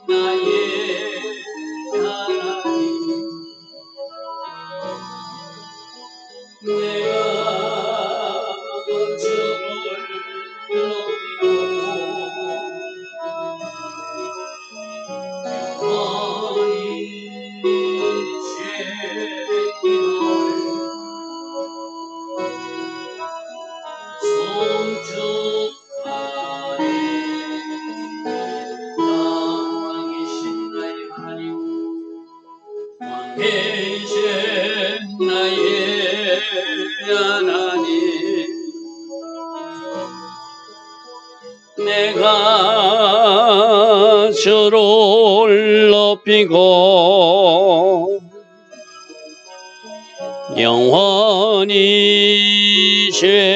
나의 하나님, 내가 주를 높이고 영원히 죄인을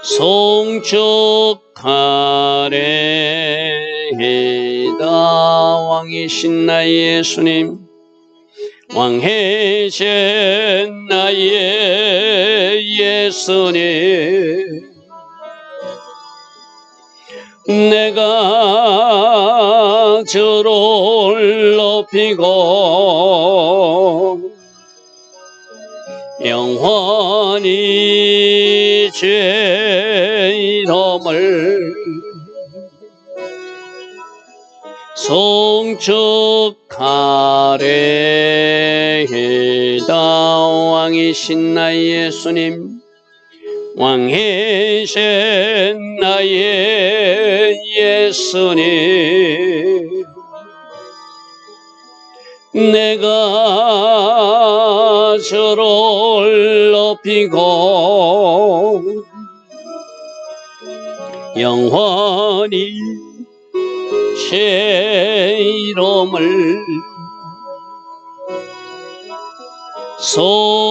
송축하네. 왕이신 나의 하나님, 왕이신 나의 하나님, 내가 주를 높이고 영원히 죄 이름을 송축하리이다. 왕이신 나의 예수님, 왕이신 나의 예수님, 내가 주를 높이고 영원히 죄 이름을 송축하리이다. 왕이신 나의 예수님, 왕이신 나의 예수님, 내가 주를 높이고 영원히 죄 이름을 송축하리이다.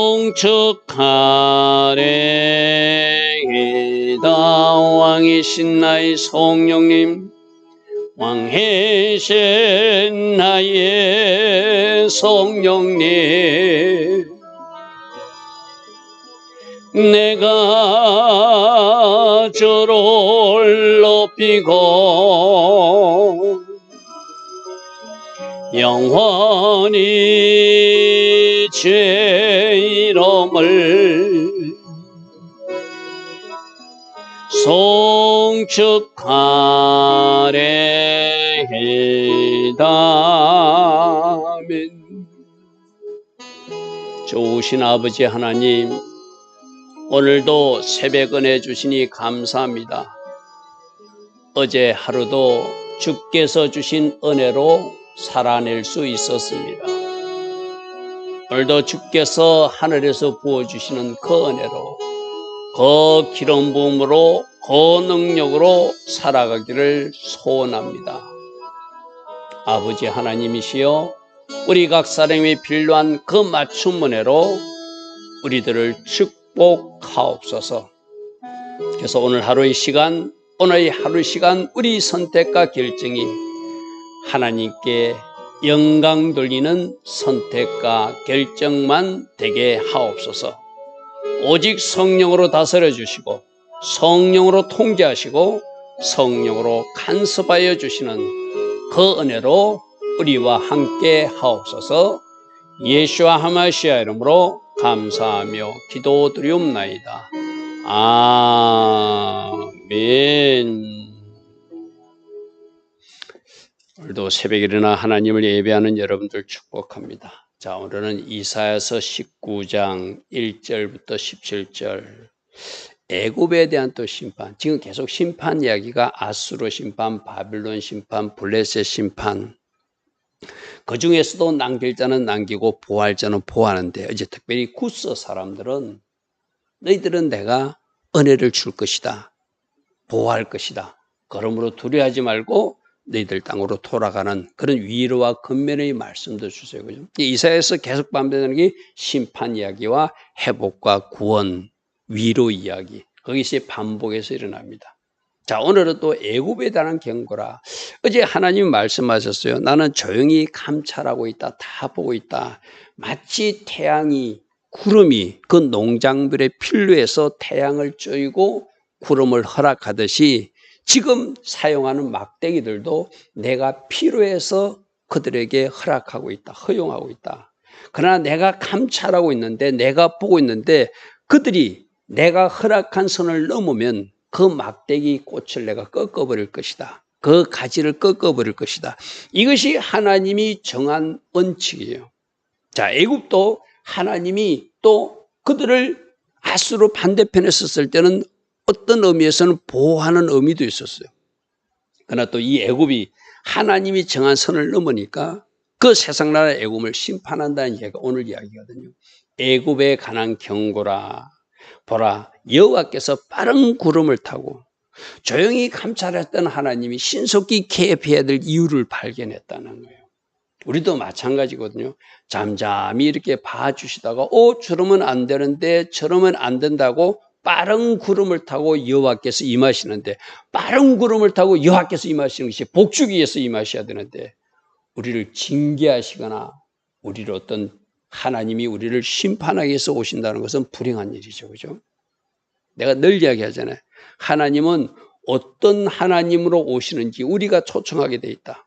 왕이신 나의 성령님, 왕이신 나의 성령님, 내가 주를 높이고 영원히 죄 이름을 송축하리이다. 아멘. 좋으신 아버지 하나님, 오늘도 새벽 은혜 주시니 감사합니다. 어제 하루도 주께서 주신 은혜로 살아낼 수 있었습니다. 오늘도 주께서 하늘에서 부어주시는 그 은혜로, 그 기름 부음으로, 그 능력으로 살아가기를 소원합니다. 아버지 하나님이시여, 우리 각 사람이 필요한 그 맞춤 은혜로 우리들을 축복하옵소서. 그래서 오늘 하루의 시간, 오늘 하루 시간 우리 선택과 결정이 하나님께 영광 돌리는 선택과 결정만 되게 하옵소서. 오직 성령으로 다스려 주시고 성령으로 통제하시고 성령으로 간섭하여 주시는 그 은혜로 우리와 함께 하옵소서. 예수와 하마시아 이름으로 감사하며 기도드리옵나이다. 아멘. 오늘도 새벽에 일어나 하나님을 예배하는 여러분들 축복합니다. 자, 오늘은 이사야서 19장 1절부터 17절, 애굽에 대한 또 심판, 지금 계속 심판 이야기가 아수르 심판, 바빌론 심판, 블레셋 심판, 그 중에서도 남길 자는 남기고 보할 자는 보하는데, 이제 특별히 구스 사람들은 너희들은 내가 은혜를 줄 것이다, 보호할 것이다, 그러므로 두려워하지 말고 너희들 땅으로 돌아가는 그런 위로와 근면의 말씀도 주세요. 그죠? 이사야에서 계속 반복되는 게 심판 이야기와 회복과 구원, 위로 이야기, 거기서 반복해서 일어납니다. 자, 오늘은 또 애굽에 대한 경고라. 어제 하나님이 말씀하셨어요. 나는 조용히 감찰하고 있다, 다 보고 있다. 마치 태양이, 구름이 그 농작물의 필루에서 태양을 쬐고 구름을 허락하듯이 지금 사용하는 막대기들도 내가 필요해서 그들에게 허락하고 있다, 허용하고 있다. 그러나 내가 감찰하고 있는데, 내가 보고 있는데 그들이 내가 허락한 선을 넘으면 그 막대기 꽃을 내가 꺾어버릴 것이다. 그 가지를 꺾어버릴 것이다. 이것이 하나님이 정한 원칙이에요. 자, 애굽도 하나님이 또 그들을 아수르 반대편에 섰을 때는 어떤 의미에서는 보호하는 의미도 있었어요. 그러나 또 이 애굽이 하나님이 정한 선을 넘으니까 그 세상 나라 애굽을 심판한다는 얘기가 오늘 이야기거든요. 애굽에 관한 경고라. 보라, 여호와께서 빠른 구름을 타고 조용히 감찰했던 하나님이 신속히 개입해야 될 이유를 발견했다는 거예요. 우리도 마찬가지거든요. 잠잠히 이렇게 봐주시다가 저러면 안 되는데, 저러면 안 된다고 빠른 구름을 타고 여호와께서 임하시는데, 빠른 구름을 타고 여호와께서 임하시는 것이 복주기 위해서 임하셔야 되는데, 우리를 징계하시거나 우리를 어떤 하나님이 우리를 심판하기 위해서 오신다는 것은 불행한 일이죠. 그죠? 내가 늘 이야기하잖아요. 하나님은 어떤 하나님으로 오시는지 우리가 초청하게 돼 있다.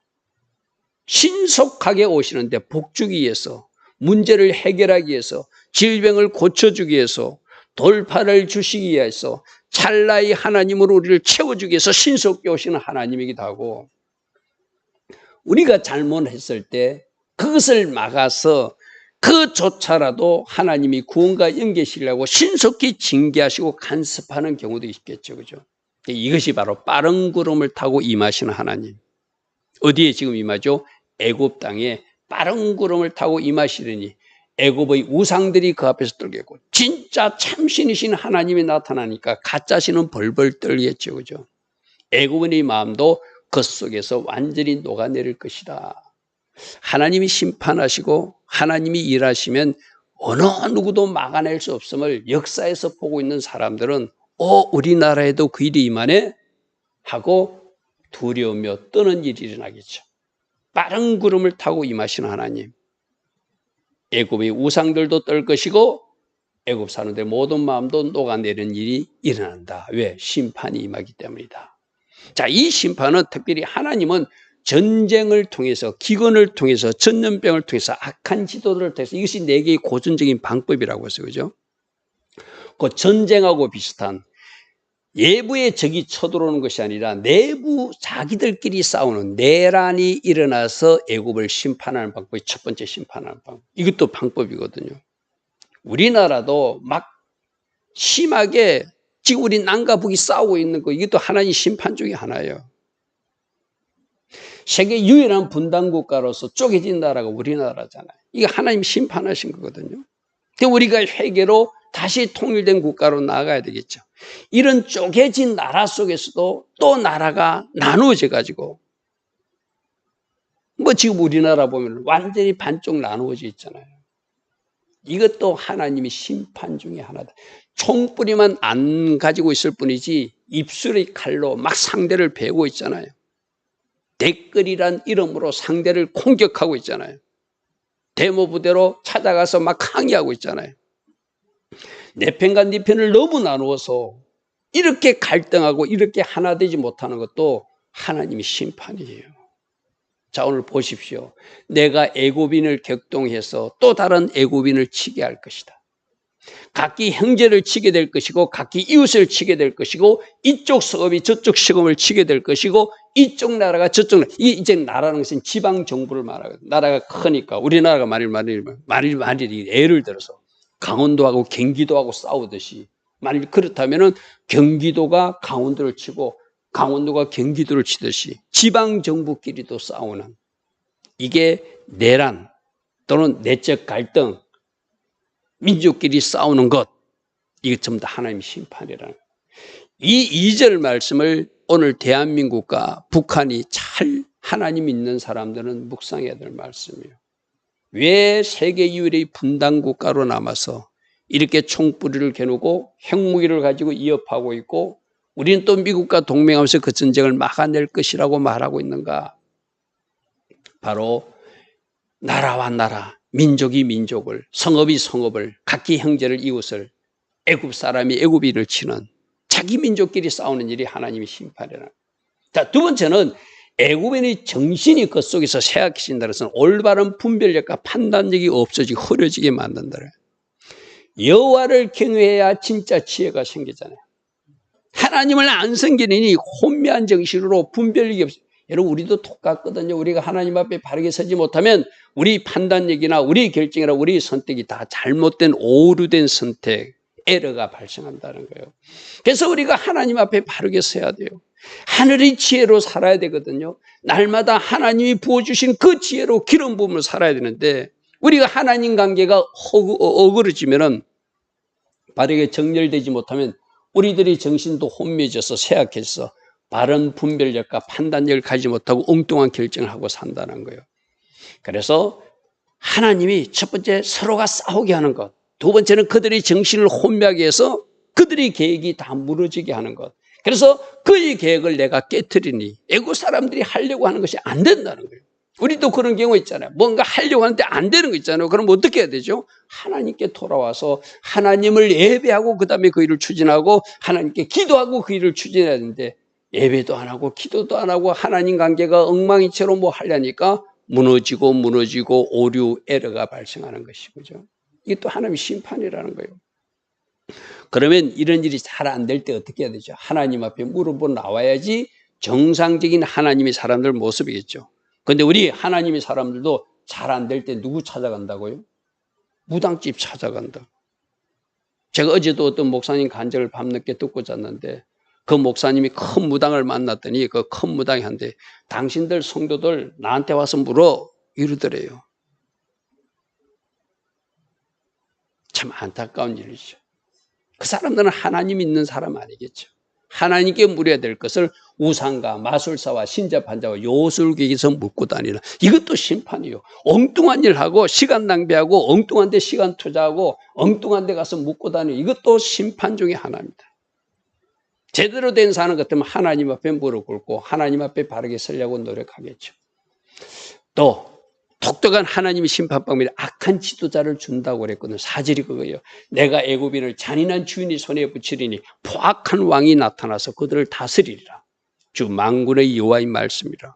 신속하게 오시는데 복주기 위해서, 문제를 해결하기 위해서, 질병을 고쳐주기 위해서, 돌파를 주시기 위해서, 찰나의 하나님으로 우리를 채워주기 위해서 신속히 오시는 하나님이기도 하고, 우리가 잘못했을 때 그것을 막아서 그조차라도 하나님이 구원과 연계시키려고 신속히 징계하시고 간섭하는 경우도 있겠죠. 그죠? 이것이 바로 빠른 구름을 타고 임하시는 하나님. 어디에 지금 임하죠? 애굽 땅에 빠른 구름을 타고 임하시려니 애굽의 우상들이 그 앞에서 떨겠고, 진짜 참신이신 하나님이 나타나니까 가짜신은 벌벌 떨겠죠. 그죠? 애굽인의 마음도 그 속에서 완전히 녹아내릴 것이다. 하나님이 심판하시고 하나님이 일하시면 어느 누구도 막아낼 수 없음을 역사에서 보고 있는 사람들은 우리나라에도 그 일이 임하네 하고 두려우며 떠는 일이 일어나겠죠. 빠른 구름을 타고 임하시는 하나님. 애굽의 우상들도 떨 것이고 애굽 사람들의 모든 마음도 녹아내리는 일이 일어난다. 왜? 심판이 임하기 때문이다. 자, 이 심판은 특별히 하나님은 전쟁을 통해서, 기근을 통해서, 전염병을 통해서, 악한 지도들을 통해서, 이것이 네 개의 고전적인 방법이라고 했어요. 그죠? 그 전쟁하고 비슷한 외부의 적이 쳐들어오는 것이 아니라 내부 자기들끼리 싸우는 내란이 일어나서 애굽을 심판하는 방법이 첫 번째 심판하는 방법. 이것도 방법이거든요. 우리나라도 막 심하게 지금 우리 남과 북이 싸우고 있는 거, 이것도 하나님 심판 중에 하나예요. 세계 유일한 분단 국가로서 쪼개진 나라가 우리나라잖아요. 이게 하나님 심판하신 거거든요. 근데 우리가 회개로 다시 통일된 국가로 나아가야 되겠죠. 이런 쪼개진 나라 속에서도 또 나라가 나누어져 가지고, 뭐 지금 우리나라 보면 완전히 반쪽 나누어져 있잖아요. 이것도 하나님의 심판 중에 하나다. 총뿌리만 안 가지고 있을 뿐이지 입술의 칼로 막 상대를 베고 있잖아요. 댓글이란 이름으로 상대를 공격하고 있잖아요. 데모 부대로 찾아가서 막 항의하고 있잖아요. 내 편과 네 편을 너무 나누어서 이렇게 갈등하고 이렇게 하나 되지 못하는 것도 하나님의 심판이에요. 자, 오늘 보십시오. 내가 애굽인을 격동해서 또 다른 애굽인을 치게 할 것이다. 각기 형제를 치게 될 것이고, 각기 이웃을 치게 될 것이고, 이쪽 서금이 저쪽 서금을 치게 될 것이고, 이쪽 나라가 저쪽 나라, 이제 나라는 것은 지방 정부를 말하거든요. 나라가 크니까 우리나라가 만일 예를 들어서 강원도하고 경기도하고 싸우듯이, 만일 그렇다면은 경기도가 강원도를 치고 강원도가 경기도를 치듯이 지방 정부끼리도 싸우는, 이게 내란 또는 내적 갈등, 민족끼리 싸우는 것, 이게 전부 다 하나님의 심판이라는 거예요. 이 2절 말씀을 오늘 대한민국과 북한이 잘 하나님 믿는 사람들은 묵상해야 될 말씀이에요. 왜 세계 유일의 분단 국가로 남아서 이렇게 총뿌리를 겨누고 핵무기를 가지고 위협하고 있고, 우리는 또 미국과 동맹하면서 그 전쟁을 막아낼 것이라고 말하고 있는가? 바로 나라와 나라, 민족이 민족을, 성읍이 성읍을, 각기 형제를 이웃을, 애굽 사람이 애굽인을 치는 자기 민족끼리 싸우는 일이 하나님의 심판이라는. 자, 두 번째는 애굽인의 정신이 그 속에서 쇠약해진다는 것은 올바른 분별력과 판단력이 없어지고 흐려지게 만든다는. 여호와를 경외해야 진짜 지혜가 생기잖아요. 하나님을 안 섬기느니 혼미한 정신으로 분별력이 없어요. 여러분, 우리도 똑같거든요. 우리가 하나님 앞에 바르게 서지 못하면 우리 판단력이나 우리 결정이나 우리 선택이 다 잘못된 오류된 선택, 에러가 발생한다는 거예요. 그래서 우리가 하나님 앞에 바르게 서야 돼요. 하늘의 지혜로 살아야 되거든요. 날마다 하나님이 부어주신 그 지혜로 기름 부음을 살아야 되는데, 우리가 하나님 관계가 어그러지면은, 바르게 정렬되지 못하면 우리들의 정신도 혼미해져서 쇠약해서 바른 분별력과 판단력을 가지지 못하고 엉뚱한 결정을 하고 산다는 거예요. 그래서 하나님이 첫 번째 서로가 싸우게 하는 것, 두 번째는 그들의 정신을 혼미하게 해서 그들의 계획이 다 무너지게 하는 것. 그래서 그의 계획을 내가 깨트리니 애국 사람들이 하려고 하는 것이 안 된다는 거예요. 우리도 그런 경우 있잖아요. 뭔가 하려고 하는데 안 되는 거 있잖아요. 그럼 어떻게 해야 되죠? 하나님께 돌아와서 하나님을 예배하고 그 다음에 그 일을 추진하고 하나님께 기도하고 그 일을 추진해야 되는데, 예배도 안 하고 기도도 안 하고 하나님 관계가 엉망인처럼 뭐 하려니까 무너지고 오류, 에러가 발생하는 것이죠. 이게 또 하나님의 심판이라는 거예요. 그러면 이런 일이 잘 안 될 때 어떻게 해야 되죠? 하나님 앞에 무릎으로 나와야지 정상적인 하나님의 사람들 모습이겠죠. 그런데 우리 하나님의 사람들도 잘 안 될 때 누구 찾아간다고요? 무당집 찾아간다. 제가 어제도 어떤 목사님 간증을 밤늦게 듣고 잤는데, 그 목사님이 큰 무당을 만났더니 그 큰 무당이 한데, 당신들 성도들 나한테 와서 물어 이러더래요. 참 안타까운 일이죠. 그 사람들은 하나님 있는 사람 아니겠죠. 하나님께 물어야 될 것을 우상가, 마술사와 신자판자와 요술객에서 묻고 다니는, 이것도 심판이요. 엉뚱한 일하고 시간 낭비하고 엉뚱한 데 시간 투자하고 엉뚱한 데 가서 묻고 다니는, 이것도 심판 중에 하나입니다. 제대로 된 사는 것 같으면 하나님 앞에 무릎 꿇고 하나님 앞에 바르게 서려고 노력하겠죠. 또 독특한 하나님의 심판 방법이 악한 지도자를 준다고 그랬거든요. 사절이 그거예요. 내가 애굽인을 잔인한 주인의 손에 붙이리니 포악한 왕이 나타나서 그들을 다스리리라. 주 만군의 여호와의 말씀이라.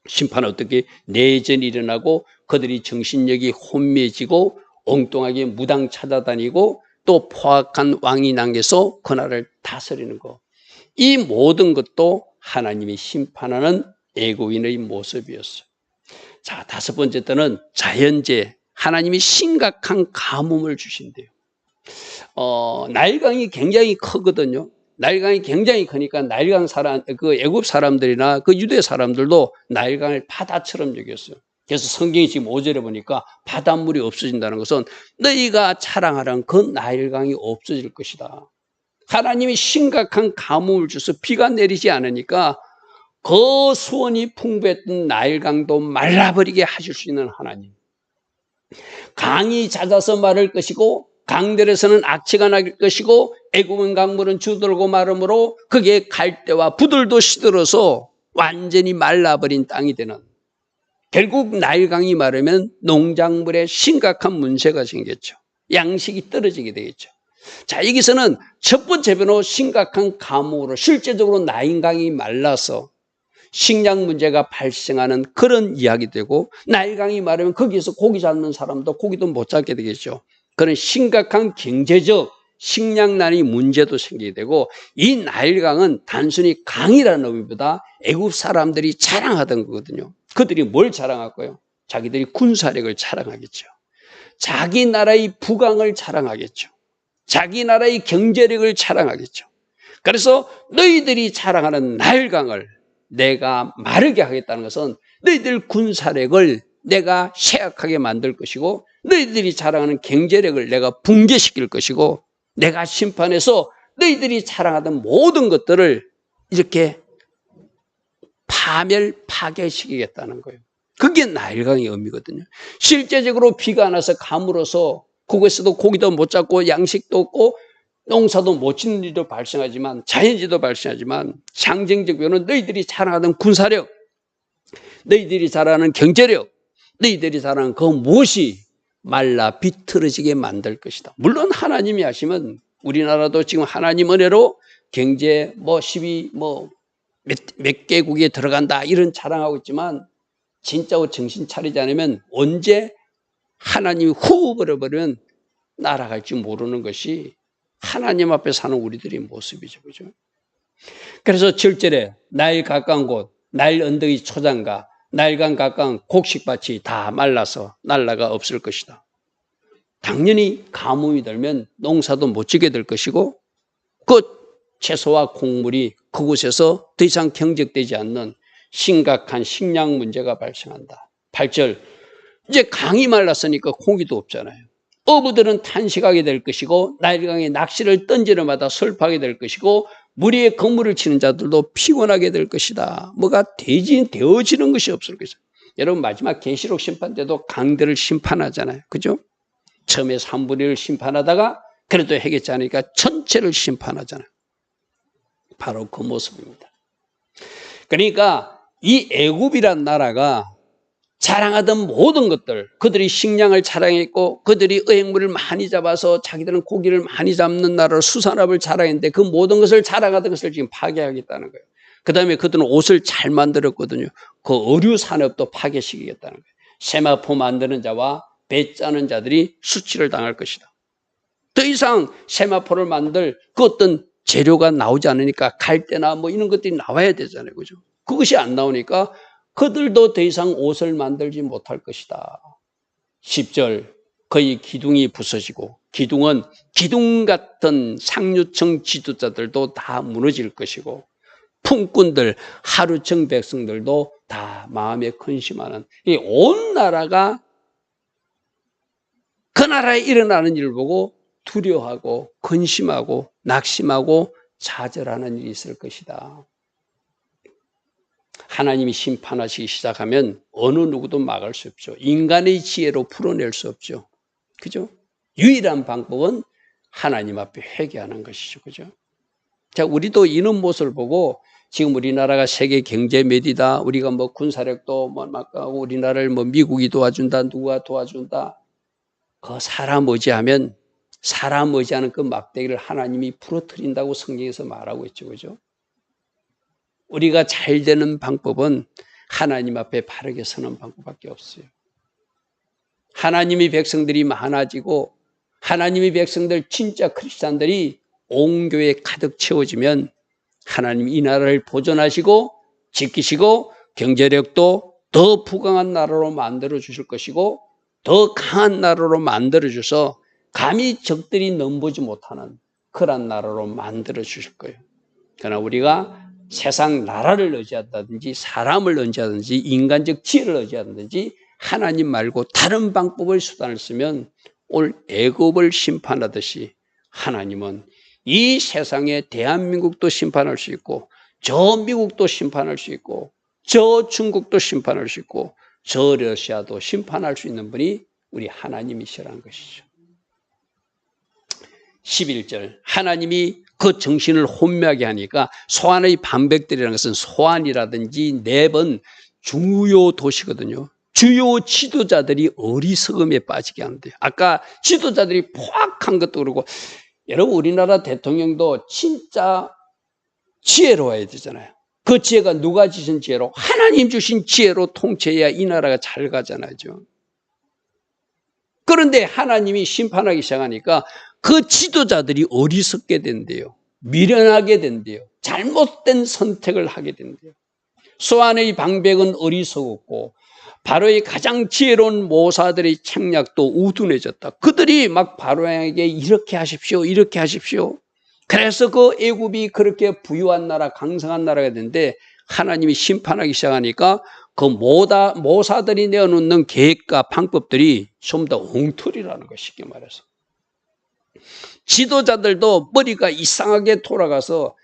심판은 어떻게 내전이 일어나고 그들이 정신력이 혼미해지고 엉뚱하게 무당 찾아다니고 또 포악한 왕이 남겨서 그 나라를 다스리는 것. 이 모든 것도 하나님이 심판하는 애굽인의 모습이었어요. 자, 다섯 번째 때는 자연재해. 하나님이 심각한 가뭄을 주신대요. 나일강이 굉장히 크거든요. 나일강이 굉장히 크니까 나일강 사람, 그 애굽 사람들이나 그 유대 사람들도 나일강을 바다처럼 여겼어요. 그래서 성경이 지금 5절에 보니까 바닷물이 없어진다는 것은 너희가 자랑하는 그 나일강이 없어질 것이다. 하나님이 심각한 가뭄을 주서 비가 내리지 않으니까 그 수원이 풍부했던 나일강도 말라버리게 하실 수 있는 하나님. 강이 잦아서 마를 것이고 강들에서는 악취가 날 것이고 애굽은 강물은 주들고 마름으로 그게 갈대와 부들도 시들어서 완전히 말라버린 땅이 되는, 결국 나일강이 마르면 농작물에 심각한 문제가 생겼죠. 양식이 떨어지게 되겠죠. 자, 여기서는 첫 번째 변호 심각한 가뭄으로 실제적으로 나일강이 말라서 식량 문제가 발생하는 그런 이야기 되고, 나일강이 마르면 거기에서 고기 잡는 사람도 고기도 못 잡게 되겠죠. 그런 심각한 경제적 식량난의 문제도 생기게 되고, 이 나일강은 단순히 강이라는 의미보다 애굽 사람들이 자랑하던 거거든요. 그들이 뭘 자랑할까요? 자기들이 군사력을 자랑하겠죠. 자기 나라의 부강을 자랑하겠죠. 자기 나라의 경제력을 자랑하겠죠. 그래서 너희들이 자랑하는 나일강을 내가 마르게 하겠다는 것은 너희들 군사력을 내가 쇠약하게 만들 것이고, 너희들이 자랑하는 경제력을 내가 붕괴시킬 것이고, 내가 심판해서 너희들이 자랑하던 모든 것들을 이렇게 파괴시키겠다는 거예요. 그게 나일강의 의미거든요. 실제적으로 비가 안 와서 가물어서 그곳에서도 고기도 못 잡고 양식도 없고 농사도 못 짓는 일도 발생하지만, 자연재해도 발생하지만, 상징적으로는 너희들이 자랑하던 군사력, 너희들이 자랑하는 경제력, 너희들이 자랑하는 그 무엇이 말라 비틀어지게 만들 것이다. 물론 하나님이 하시면 우리나라도 지금 하나님 은혜로 경제 뭐 12 뭐 몇 개국에 들어간다 이런 자랑하고 있지만 진짜 정신 차리지 않으면 언제 하나님이 후 버려버리면 날아갈지 모르는 것이 하나님 앞에 사는 우리들의 모습이죠. 그죠? 그래서 7절에 나일 가까운 곳, 나일 언덕의 초장과 나일강 가까운 곡식밭이 다 말라서 날라가 없을 것이다. 당연히 가뭄이 들면 농사도 못 지게 될 것이고 그 채소와 곡물이 그곳에서 더 이상 경작되지 않는 심각한 식량 문제가 발생한다. 8절 이제 강이 말랐으니까 고기도 없잖아요. 어부들은 탄식하게 될 것이고 나일강에 낚시를 던지려마다 슬퍼하게 될 것이고 무리에 그물을 치는 자들도 피곤하게 될 것이다. 뭐가 되어지는 것이 없을 것이다. 여러분 마지막 계시록 심판 때도 강들을 심판하잖아요. 그죠? 처음에 3분의 1을 심판하다가 그래도 해결치 않으니까 전체를 심판하잖아요. 바로 그 모습입니다. 그러니까 이 애굽이란 나라가 자랑하던 모든 것들, 그들이 식량을 자랑했고 그들이 어획물을 많이 잡아서 자기들은 고기를 많이 잡는 나라로 수산업을 자랑했는데 그 모든 것을 자랑하던 것을 지금 파괴하겠다는 거예요. 그 다음에 그들은 옷을 잘 만들었거든요. 그 의류 산업도 파괴시키겠다는 거예요. 세마포 만드는 자와 배 짜는 자들이 수치를 당할 것이다. 더 이상 세마포를 만들 그 어떤 재료가 나오지 않으니까 갈대나 뭐 이런 것들이 나와야 되잖아요. 그죠? 그것이 안 나오니까 그들도 더 이상 옷을 만들지 못할 것이다. 10절 그의 기둥이 부서지고 기둥은 기둥 같은 상류층 지도자들도 다 무너질 것이고 품꾼들 하루층 백성들도 다 마음에 근심하는 이 온 나라가 그 나라에 일어나는 일을 보고 두려워하고 근심하고 낙심하고 좌절하는 일이 있을 것이다. 하나님이 심판하시기 시작하면 어느 누구도 막을 수 없죠. 인간의 지혜로 풀어낼 수 없죠. 그죠? 유일한 방법은 하나님 앞에 회개하는 것이죠. 그죠? 자, 우리도 이런 모습을 보고 지금 우리나라가 세계 경제 매디다. 우리가 뭐 군사력도 뭐 막 우리나라를 뭐 미국이 도와준다. 누가 도와준다. 그 사람 의지하면 사람 의지하는 그 막대기를 하나님이 부러뜨린다고 성경에서 말하고 있죠. 그죠? 우리가 잘 되는 방법은 하나님 앞에 바르게 서는 방법밖에 없어요. 하나님의 백성들이 많아지고 하나님의 백성들 진짜 크리스찬들이 온 교회에 가득 채워지면 하나님 이 나라를 보존하시고 지키시고 경제력도 더 부강한 나라로 만들어 주실 것이고 더 강한 나라로 만들어 주셔서 감히 적들이 넘보지 못하는 그런 나라로 만들어 주실 거예요. 그러나 우리가 세상 나라를 의지한다든지 사람을 의지하든지 인간적 지혜를 의지하든지 하나님 말고 다른 방법을 수단을 쓰면 오늘 애굽을 심판하듯이 하나님은 이 세상에 대한민국도 심판할 수 있고 저 미국도 심판할 수 있고 저 중국도 심판할 수 있고 저 러시아도 심판할 수 있는 분이 우리 하나님이시라는 것이죠. 11절 하나님이 그 정신을 혼미하게 하니까 소안의 방백들이라는 것은 소안이라든지 넵은 주요 도시거든요. 주요 지도자들이 어리석음에 빠지게 하는데요. 아까 지도자들이 포악한 것도 그러고 여러분 우리나라 대통령도 진짜 지혜로워야 되잖아요. 그 지혜가 누가 주신 지혜로? 하나님 주신 지혜로 통치해야 이 나라가 잘 가잖아요. 그런데 하나님이 심판하기 시작하니까 그 지도자들이 어리석게 된대요. 미련하게 된대요. 잘못된 선택을 하게 된대요. 소안의 방백은 어리석었고 바로의 가장 지혜로운 모사들의 책략도 우둔해졌다. 그들이 막 바로에게 이렇게 하십시오. 이렇게 하십시오. 그래서 그 애굽이 그렇게 부유한 나라, 강성한 나라가 됐는데 하나님이 심판하기 시작하니까 그 모사들이 내어놓는 계획과 방법들이 좀 더 엉터리라는 거 쉽게 말해서. 지도자들도 머리가 이상하게 돌아가서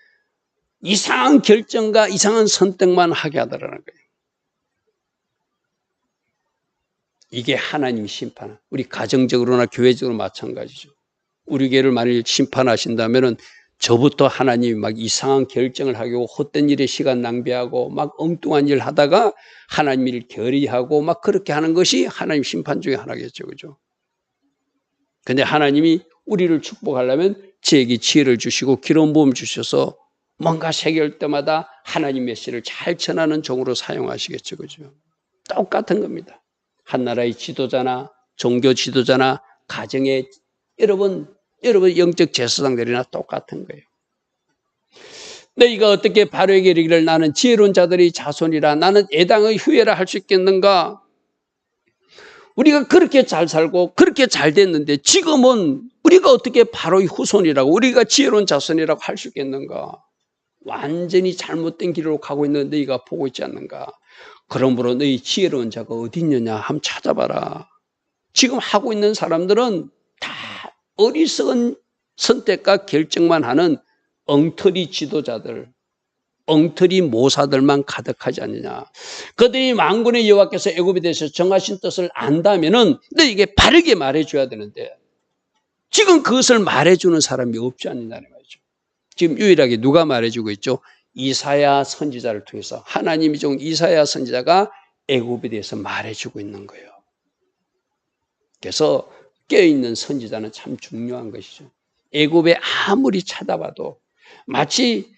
이상한 결정과 이상한 선택만 하게 하더라는 거예요. 이게 하나님 심판. 우리 가정적으로나 교회적으로 마찬가지죠. 우리 교회를 만일 심판하신다면은 저부터 하나님이 막 이상한 결정을 하고 헛된 일에 시간 낭비하고 막 엉뚱한 일 하다가 하나님 일 결의하고 막 그렇게 하는 것이 하나님 심판 중에 하나겠죠. 그죠? 근데 하나님이 우리를 축복하려면 저에게 지혜를 주시고 기름 부음 주셔서 뭔가 세계할 때마다 하나님 메시지를 잘 전하는 종으로 사용하시겠죠. 그죠? 똑같은 겁니다. 한 나라의 지도자나 종교 지도자나 가정의 여러분 영적 제사장들이나 똑같은 거예요. 너희가 어떻게 바로에게 이르기를 나는 지혜로운 자들의 자손이라 나는 애당의 후예라 할 수 있겠는가? 우리가 그렇게 잘 살고 그렇게 잘 됐는데 지금은 우리가 어떻게 바로의 후손이라고 우리가 지혜로운 자손이라고 할 수 있겠는가? 완전히 잘못된 길로 가고 있는 너희가 보고 있지 않는가? 그러므로 너희 지혜로운 자가 어디 있느냐 한번 찾아봐라. 지금 하고 있는 사람들은 다 어리석은 선택과 결정만 하는 엉터리 지도자들, 엉터리 모사들만 가득하지 않느냐. 그들이 만군의 여호와께서 애굽에 대해서 정하신 뜻을 안다면은 너희에게 바르게 말해줘야 되는데 지금 그것을 말해주는 사람이 없지 않느냐는 말이죠. 지금 유일하게 누가 말해주고 있죠? 이사야 선지자를 통해서 하나님이 종 이사야 선지자가 애굽에 대해서 말해주고 있는 거예요. 그래서 깨어있는 선지자는 참 중요한 것이죠. 애굽에 아무리 찾아봐도 마치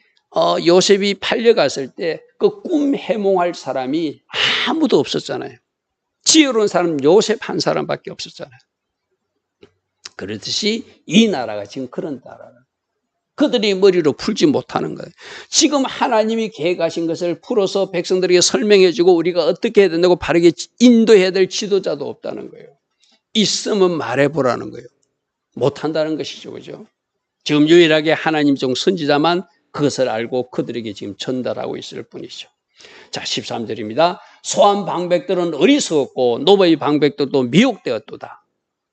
요셉이 팔려갔을 때 그 꿈 해몽할 사람이 아무도 없었잖아요. 지혜로운 사람은 요셉 한 사람밖에 없었잖아요. 그렇듯이 이 나라가 지금 그런 나라예요. 그들이 머리로 풀지 못하는 거예요. 지금 하나님이 계획하신 것을 풀어서 백성들에게 설명해 주고 우리가 어떻게 해야 된다고 바르게 인도해야 될 지도자도 없다는 거예요. 있으면 말해보라는 거예요. 못한다는 것이죠. 그죠? 지금 유일하게 하나님 종 선지자만 그것을 알고 그들에게 지금 전달하고 있을 뿐이죠. 자, 13절입니다. 소한 방백들은 어리석었고 노바의 방백들도 미혹되었도다.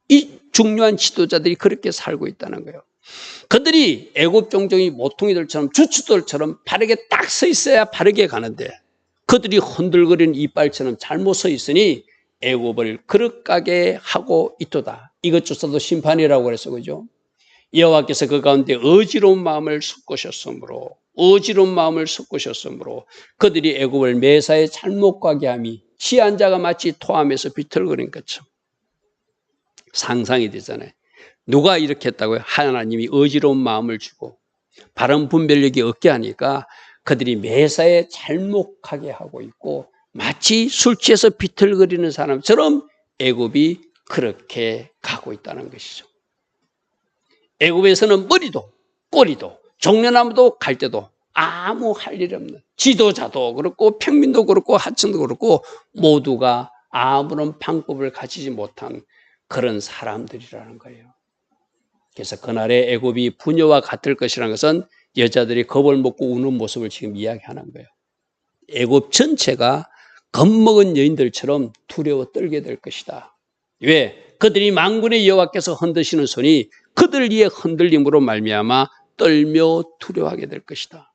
이 중요한 지도자들이 그렇게 살고 있다는 거예요. 그들이 애굽 종족이 모퉁이들처럼 주춧돌처럼 바르게 딱 서 있어야 바르게 가는데 그들이 흔들거리는 이빨처럼 잘못 서 있으니 애굽을 그릇가게 하고 있도다. 이것조차도 심판이라고 그래서 그죠? 여호와께서 그 가운데 어지러운 마음을 섞으셨으므로 그들이 애굽을 매사에 잘못 가게 함이 취한 자가 마치 토함에서 비틀거린 것처럼 상상이 되잖아요. 누가 이렇게 했다고요? 하나님이 어지러운 마음을 주고 바른 분별력이 없게 하니까 그들이 매사에 잘못 가게 하고 있고 마치 술 취해서 비틀거리는 사람처럼 애굽이 그렇게 가고 있다는 것이죠. 애굽에서는 머리도 꼬리도 종려나무도 갈대도 아무 할 일 없는 지도자도 그렇고 평민도 그렇고 하층도 그렇고 모두가 아무런 방법을 가지지 못한 그런 사람들이라는 거예요. 그래서 그날의 애굽이 부녀와 같을 것이라는 것은 여자들이 겁을 먹고 우는 모습을 지금 이야기하는 거예요. 애굽 전체가 겁먹은 여인들처럼 두려워 떨게 될 것이다. 왜? 그들이 만군의 여호와께서 흔드시는 손이 그들 위에 흔들림으로 말미암아 떨며 두려워하게 될 것이다.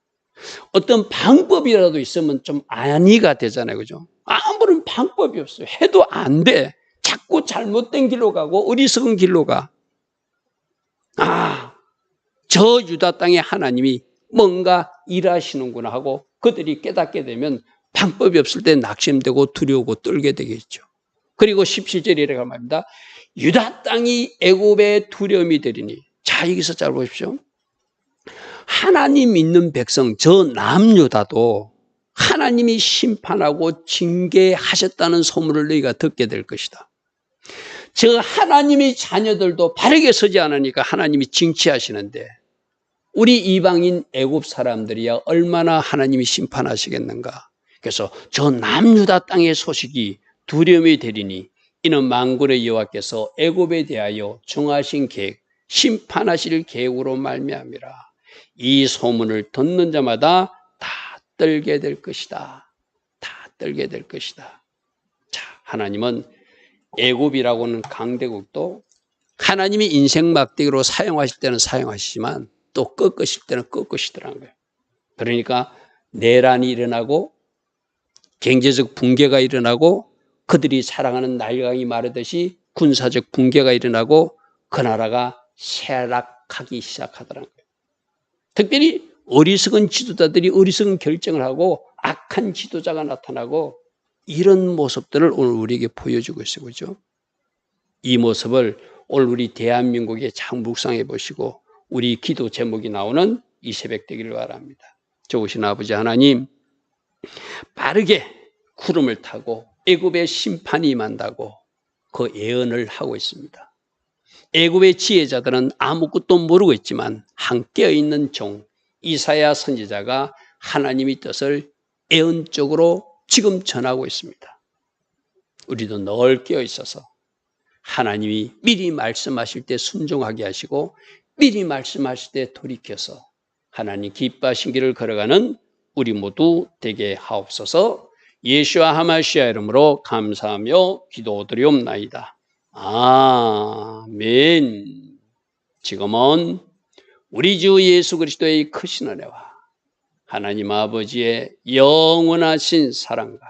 어떤 방법이라도 있으면 좀 안위가 되잖아요. 그죠? 아무런 방법이 없어요. 해도 안 돼. 자꾸 잘못된 길로 가고 어리석은 길로 가. 저 유다 땅에 하나님이 뭔가 일하시는구나 하고 그들이 깨닫게 되면 방법이 없을 때 낙심되고 두려우고 떨게 되겠죠. 그리고 17절에 이렇게 말합니다. 유다 땅이 애굽의 두려움이 되리니. 자, 여기서 잘 보십시오. 하나님 믿는 백성 저 남유다도 하나님이 심판하고 징계하셨다는 소문을 너희가 듣게 될 것이다. 저 하나님의 자녀들도 바르게 서지 않으니까 하나님이 징치하시는데 우리 이방인 애굽 사람들이야 얼마나 하나님이 심판하시겠는가. 그래서 저 남유다 땅의 소식이 두려움이 되리니 이는 만군의 여호와께서 애굽에 대하여 정하신 계획, 심판하실 계획으로 말미암이라. 이 소문을 듣는 자마다 다 떨게 될 것이다. 다 떨게 될 것이다. 자, 하나님은 애굽이라고는 강대국도 하나님이 인생 막대기로 사용하실 때는 사용하시지만 또 꺾으실 때는 꺾으시더라는 거예요. 그러니까 내란이 일어나고 경제적 붕괴가 일어나고 그들이 사랑하는 나일강이 마르듯이 군사적 붕괴가 일어나고 그 나라가 쇠락하기 시작하더라는 거예요. 특별히 어리석은 지도자들이 어리석은 결정을 하고 악한 지도자가 나타나고 이런 모습들을 오늘 우리에게 보여주고 있어요. 그죠? 이 모습을 오늘 우리 대한민국에 잘 묵상해 보시고 우리 기도 제목이 나오는 이 새벽 되기를 바랍니다. 좋으신 아버지 하나님, 빠르게 구름을 타고 애굽의 심판이 임한다고 그 예언을 하고 있습니다. 애굽의 지혜자들은 아무것도 모르고 있지만 함께 있는 종 이사야 선지자가 하나님의 뜻을 예언적으로 지금 전하고 있습니다. 우리도 늘 깨어 있어서 하나님이 미리 말씀하실 때 순종하게 하시고 미리 말씀하실 때 돌이켜서 하나님 기뻐하신 길을 걸어가는 우리 모두 되게 하옵소서. 예수와 하마시아 이름으로 감사하며 기도드리옵나이다. 아멘. 지금은 우리 주 예수 그리스도의 크신 은혜와 하나님 아버지의 영원하신 사랑과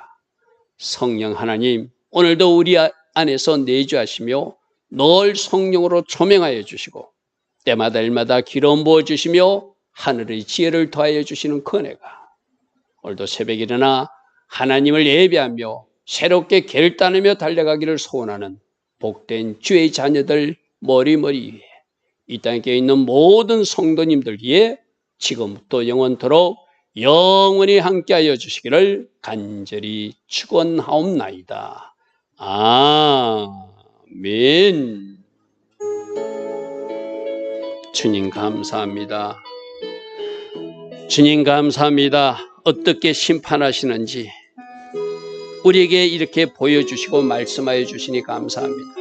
성령 하나님 오늘도 우리 안에서 내주하시며 늘 성령으로 조명하여 주시고 때마다 일마다 기름 부어주시며 하늘의 지혜를 더하여 주시는 그 은혜가 오늘도 새벽에 일어나 하나님을 예배하며 새롭게 결단하며 달려가기를 소원하는 복된 주의 자녀들 머리머리 위에 이 땅에 있는 모든 성도님들 위에 지금부터 영원토록 영원히 함께하여 주시기를 간절히 축원하옵나이다. 아멘. 주님 감사합니다. 주님 감사합니다. 어떻게 심판하시는지 우리에게 이렇게 보여주시고 말씀하여 주시니 감사합니다.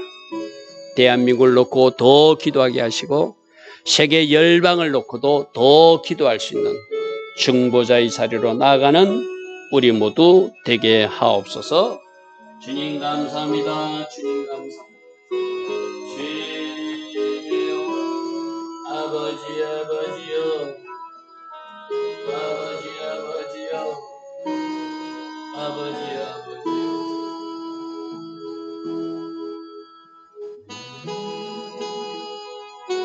대한민국을 놓고 더 기도하게 하시고 세계 열방을 놓고도 더 기도할 수 있는 중보자의 자리로 나아가는 우리 모두 되게 하옵소서. 주님 감사합니다. 주님 감사합니다. 주여 아버지여 아버지